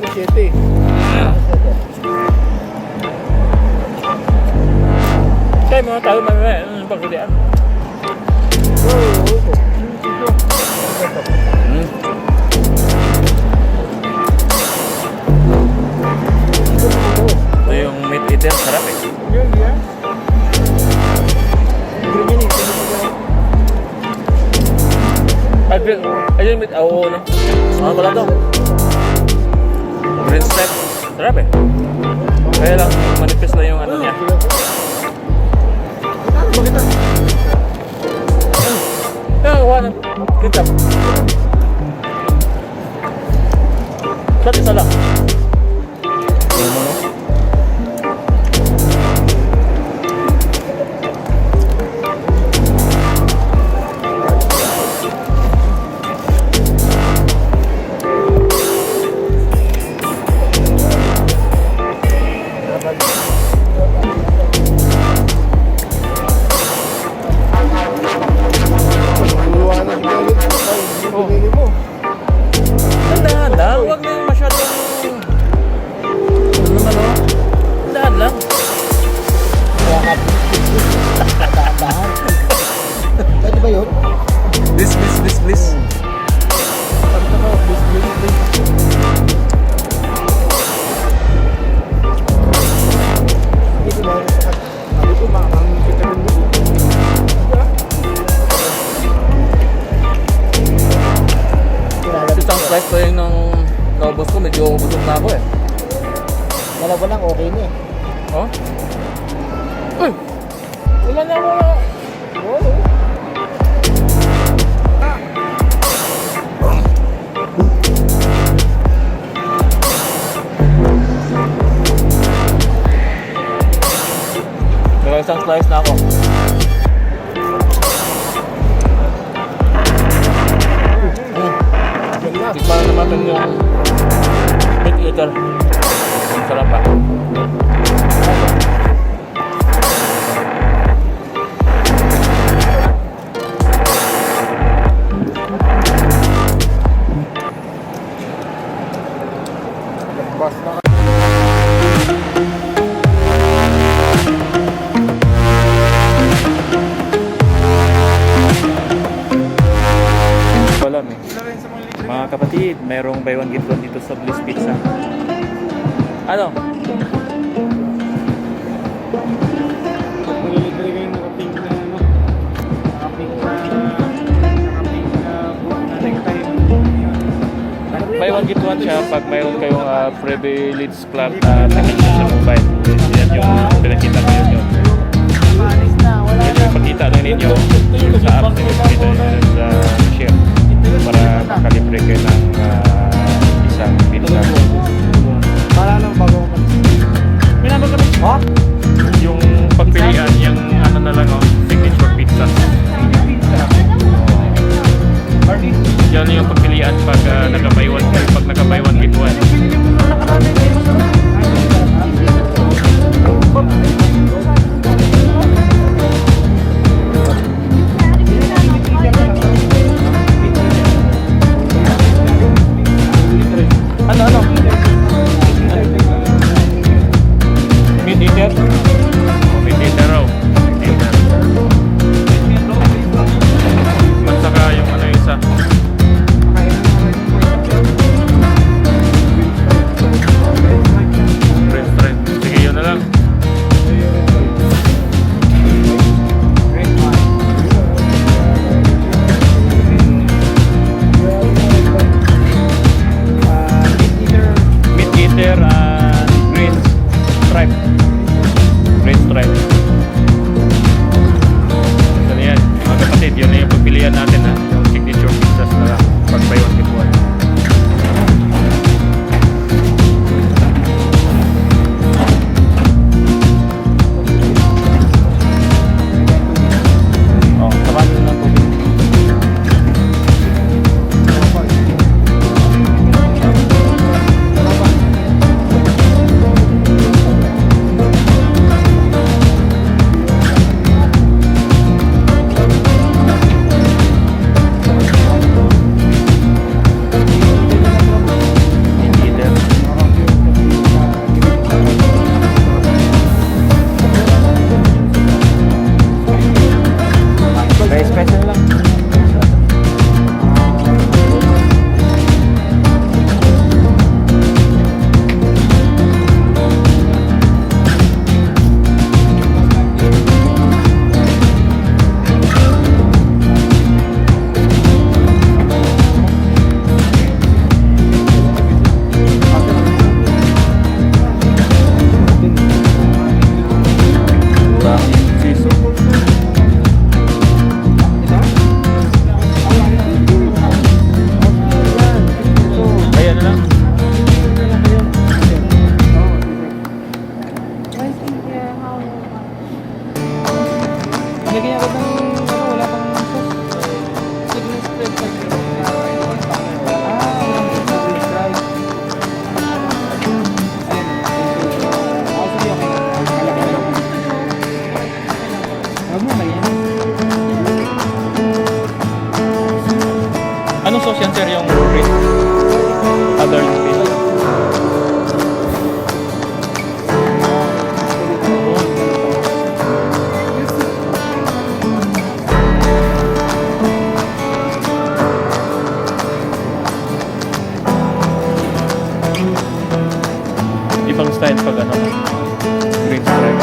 ko 7. Kaya mga tayo mamaya, ano pagkalian? Ito yung meat eater, sarap eh. Ayun meat, oo no. Ano pala to? Green stripe, sarap eh. Kaya lang, manipis lang yung ano niya. Bakit ah? Kuha ng ketchup. Ba't isa lang? Huwag na yung masyadong ano, dahan lang. Pwede ba yun? Please. Isang slice pa yung nung naubos ko, medyo busog na ako eh. Dalawa lang, okay na eh. Oh? Uy! Wala na ako na. Oo. Pero isang slice na ako. Tikman na naman yung meat eater. Ang sarap pa. Bas na. Alam eh. Mga kapatid, mayroong buy one get one dito sa Bliss Pizza. Ano? Malilibre kayo nakapink na ano? Nakapink na necktie. Buy one get one siya pag mayroon kayong privilege club package sa mobile. Yan yung pinakita ko yun. Yan yung pakita lang ninyo sa app na pakita nyo sa share para makalibre kayo ng isang pizza. Para nang bago ko. May naman kami. Ha? Yung pagpilian, yung ano na lang signature pizza. Yan yung pagpilian pag naka-buy one get one. ibang style pag ano, green stripe.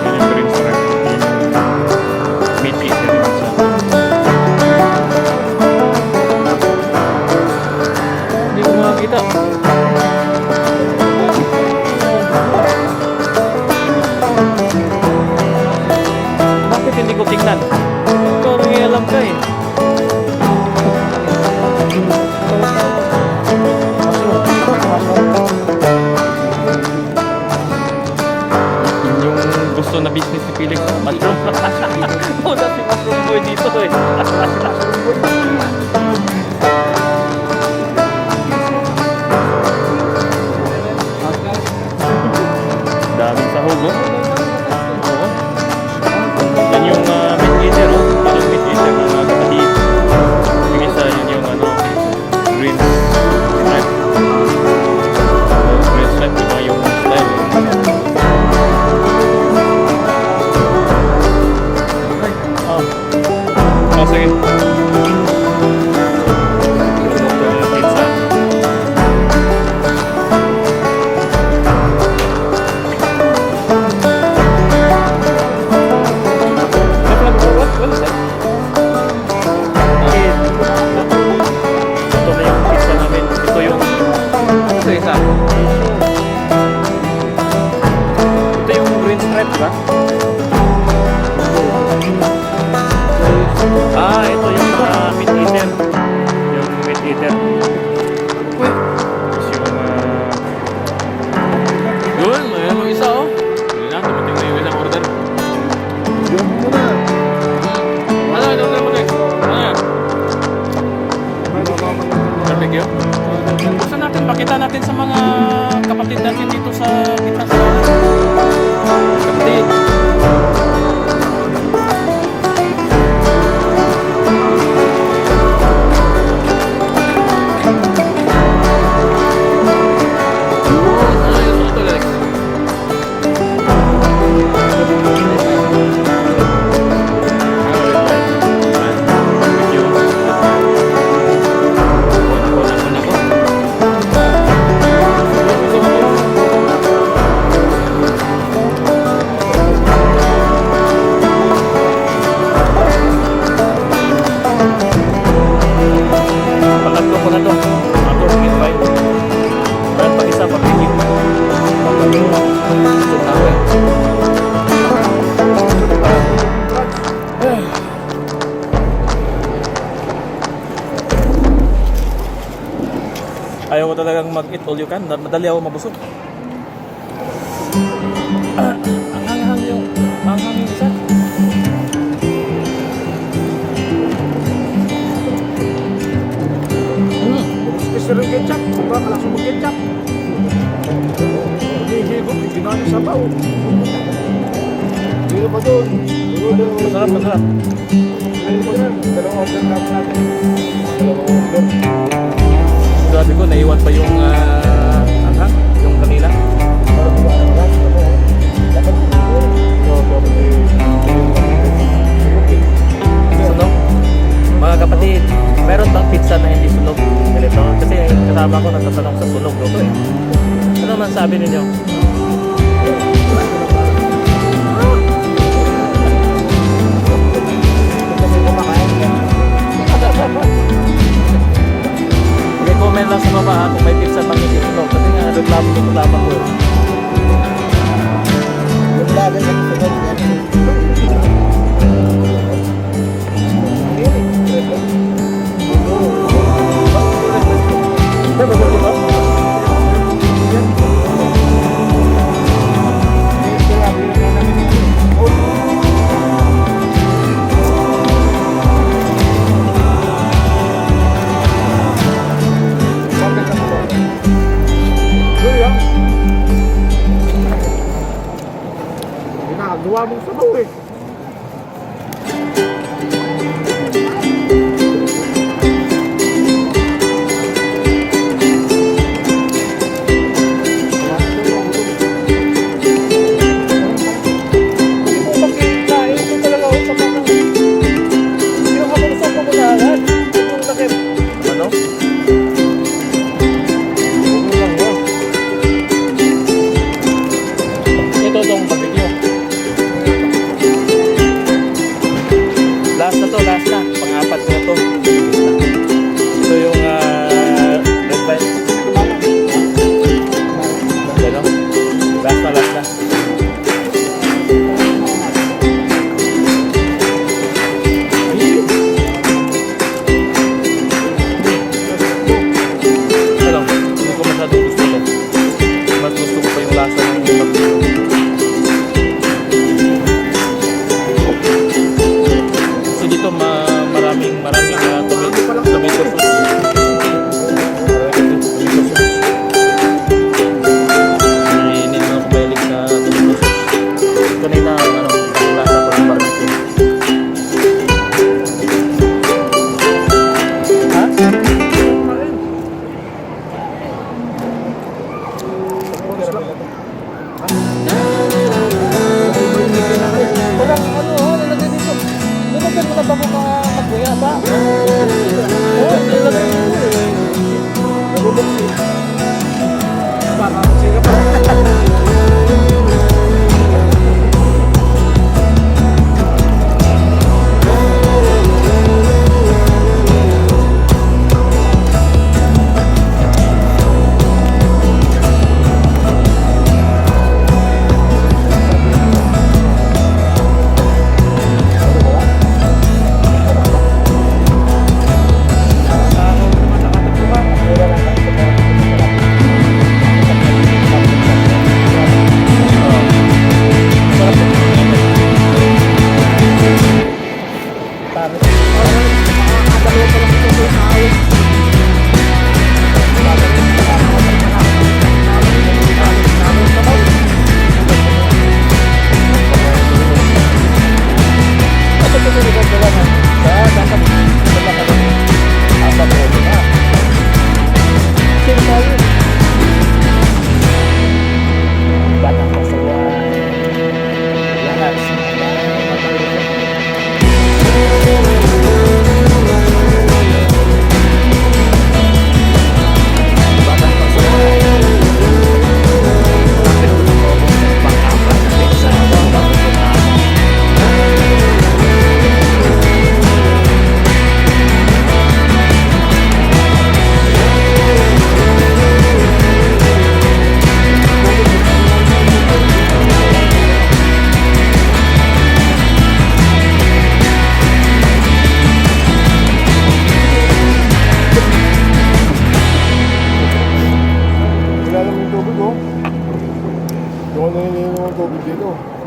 Yan yung green stripe. Yan yung meat eater yung isa. Hindi ko makakita. Bakit hindi ko tingnan? Ikaw nangialam ka eh. Yung gusto na business ni Felix, mushroom. Wala si mushroom boy dito eh. Daming sahog oh. Oo. Yan yung meat eater oh. Yan yung meat eater ng mga kapatid. Yung isa yun yung ano, green stripe. Green stripe, iba yung style eh. Oh, sige. Ito yung pizza. What is that? Ito na yung pizza namin. Ito yung... Ito isa. Ito yung green stripe ba? Ah, ito yung meat eater. Yung meat eater. Uy. Tapos yung... Yun, ayan yung isa oh. Hindi na, dumating na yung isang order. Yung muna. Ano, ito na muna eh. Ano yan? Barbecue? Gusto natin, pakita natin sa mga kapatid natin dito sa gitna sa kapatid. Pangatlo ko na to. Ako, higit pa yun. Meron pag isa, pag-higit. Ito na ako eh. Ayaw ko talagang mag-eat all you can. Madali ako mabusog. Ang hanghang yung... Ang hanghang yung isa. Gusto rin ketchup. Diba? Kalas mo ketchup. Hihigop. Ginano sa bao. Dito pa doon. Masarap, masarap. Dalawang order lang natin. Dalawang order. Sabi ko, naiwan pa yung anghang, yung kanila. Sunog. Mga kapatid, meron bang pizza na hindi sunog? Ganito. Kasi kasama ko natatanong sa sunog dito eh. Ano man sabi ninyo? I-comment lang sa baba kung may pizza pang hindi sunog. Kasi nga, reklamo ko. Yung lagi sa sunog yan. Ginagawa mong sabaw eh. nanininom ang tubig dito.